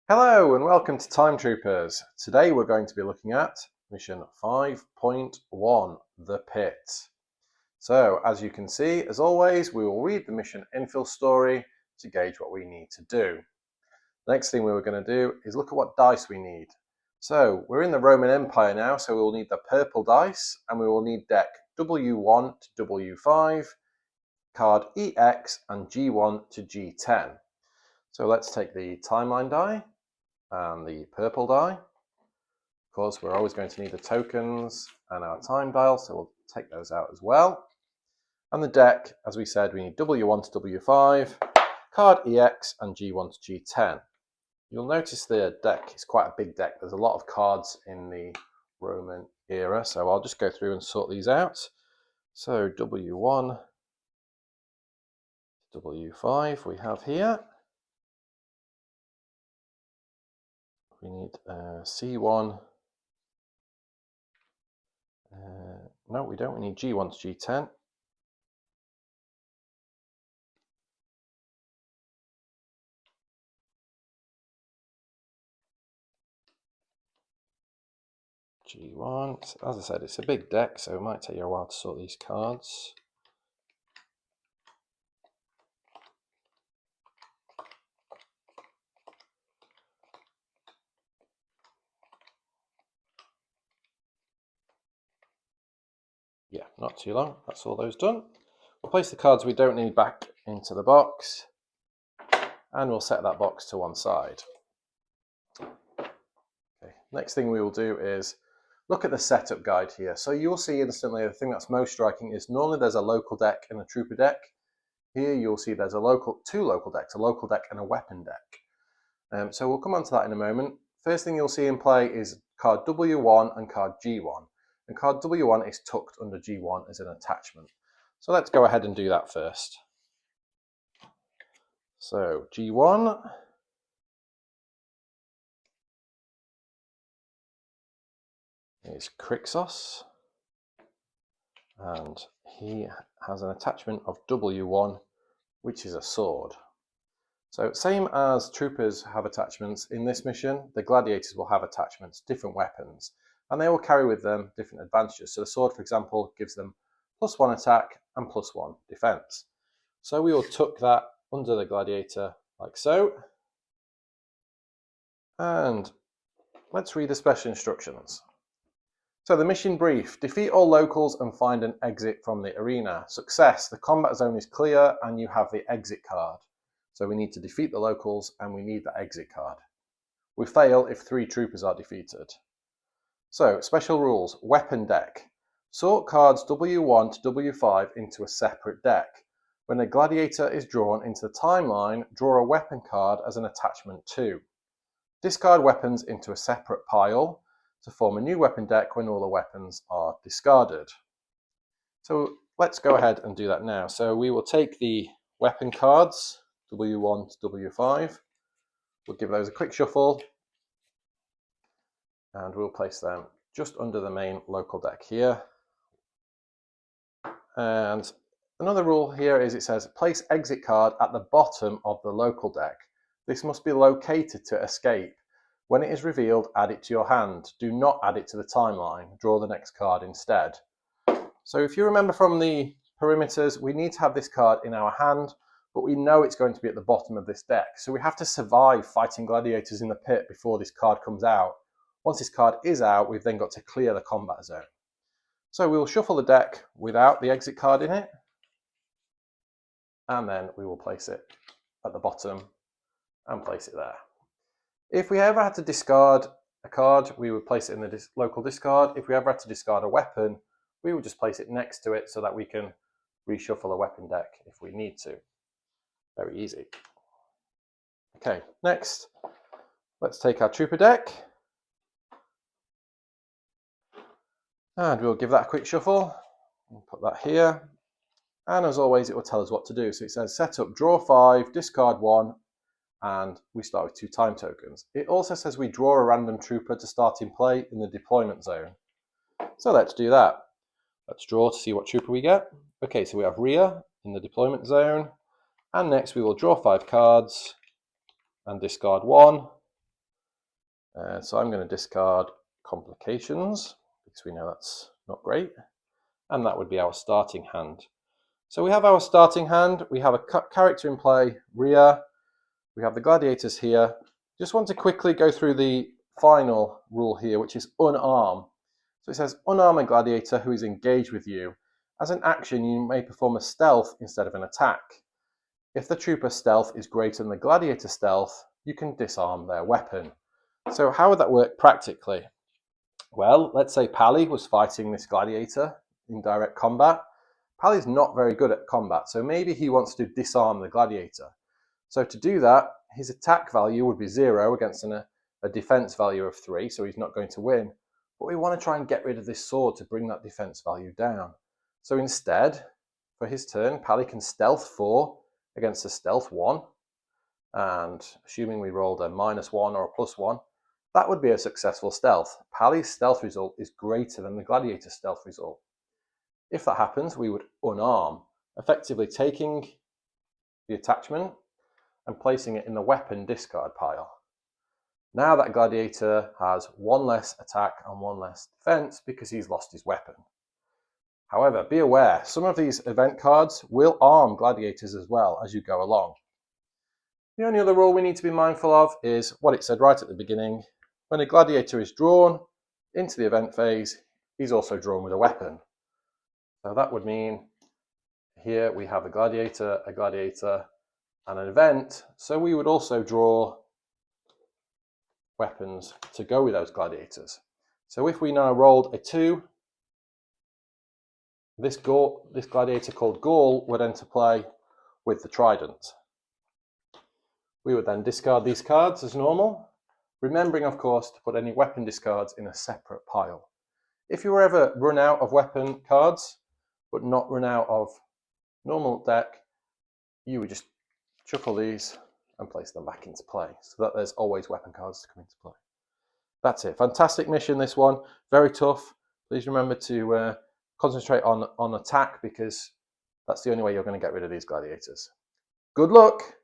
Hello and welcome to Time Troopers. Today we're going to be looking at mission 5.1, The Pit. So as you can see, as always, we will read the mission infill story to gauge what we need to do. The next thing we were going to do is look at what dice we need. So we're in the Roman Empire now, so we will need the purple dice and we will need deck W1 to W5, card EX and G1 to G10. So let's take the timeline die and the purple die. Of course, we're always going to need the tokens and our time dial, so we'll take those out as well. And the deck, as we said, we need W1 to W5, card EX and G1 to G10. You'll notice the deck is quite a big deck. There's a lot of cards in the Roman era, so I'll just go through and sort these out. So W1 to W5 we have here. We need C1. No, we don't. We need G1 to G10. G1. As I said, it's a big deck, so it might take you a while to sort these cards. Yeah, not too long. That's all those done. We'll place the cards we don't need back into the box, and we'll set that box to one side. Okay. Next thing we will do is look at the setup guide here. So you'll see instantly the thing that's most striking is normally there's a local deck and a trooper deck. Here you'll see there's two local decks, a local deck and a weapon deck. So we'll come on to that in a moment. First thing you'll see in play is card W1 and card G1. And card W1 is tucked under G1 as an attachment. So let's go ahead and do that first. So G1 is Crixos, and he has an attachment of W1, which is a sword. So same as troopers have attachments, in this mission, the gladiators will have attachments, different weapons, and they will carry with them different advantages. So the sword, for example, gives them +1 attack and +1 defense. So we will tuck that under the gladiator like so. And let's read the special instructions. So the mission brief: defeat all locals and find an exit from the arena. Success: the combat zone is clear and you have the exit card. So we need to defeat the locals and we need the exit card. We fail if 3 troopers are defeated. So special rules: weapon deck. Sort cards W1 to W5 into a separate deck. When a gladiator is drawn into the timeline, draw a weapon card as an attachment too. Discard weapons into a separate pile to form a new weapon deck when all the weapons are discarded. So let's go ahead and do that now. So we will take the weapon cards, W1 to W5. We'll give those a quick shuffle, and we'll place them just under the main local deck here. And another rule here is it says place exit card at the bottom of the local deck. This must be located to escape. When it is revealed, add it to your hand. Do not add it to the timeline. Draw the next card instead. So if you remember from the perimeters, we need to have this card in our hand, but we know it's going to be at the bottom of this deck. So we have to survive fighting gladiators in the pit before this card comes out. Once this card is out, we've then got to clear the combat zone. So we will shuffle the deck without the exit card in it, and then we will place it at the bottom and place it there. If we ever had to discard a card, we would place it in the local discard. If we ever had to discard a weapon, we would just place it next to it so that we can reshuffle a weapon deck if we need to. Very easy. Okay, next, let's take our trooper deck. And we'll give that a quick shuffle. We'll put that here. And as always, it will tell us what to do. So it says set up, draw 5, discard 1, and we start with 2 time tokens. It also says we draw a random trooper to start in play in the deployment zone. So let's do that. Let's draw to see what trooper we get. Okay, so we have Rhea in the deployment zone. And next we will draw 5 cards and discard 1. So I'm going to discard complications because we know that's not great. And that would be our starting hand. So we have our starting hand. We have a character in play, Rhea. We have the gladiators here. Just want to quickly go through the final rule here, which is unarm. So it says unarm a gladiator who is engaged with you. As an action, you may perform a stealth instead of an attack. If the trooper stealth is greater than the gladiator stealth, you can disarm their weapon. So how would that work practically? Well, let's say Pally was fighting this gladiator in direct combat. Pally's not very good at combat, so maybe he wants to disarm the gladiator. So to do that, his attack value would be 0 against a defense value of 3, so he's not going to win. But we want to try and get rid of this sword to bring that defense value down. So instead, for his turn, Pally can stealth 4 against a stealth 1. And assuming we rolled a -1 or a +1, that would be a successful stealth. Pally's stealth result is greater than the gladiator's stealth result. If that happens, we would unarm, effectively taking the attachment and placing it in the weapon discard pile. Now that gladiator has 1 less attack and 1 less defense because he's lost his weapon. However, be aware, some of these event cards will arm gladiators as well as you go along. The only other rule we need to be mindful of is what it said right at the beginning. When a gladiator is drawn into the event phase, he's also drawn with a weapon. So that would mean here we have a gladiator, and an event. So we would also draw weapons to go with those gladiators. So if we now rolled a 2, this gladiator called Gaul would enter play with the trident. We would then discard these cards as normal, remembering of course to put any weapon discards in a separate pile. If you were ever run out of weapon cards, but not run out of normal deck, you would just shuffle these and place them back into play so that there's always weapon cards to come into play. That's it. Fantastic mission, this one. Very tough. Please remember to concentrate on attack because that's the only way you're going to get rid of these gladiators. Good luck!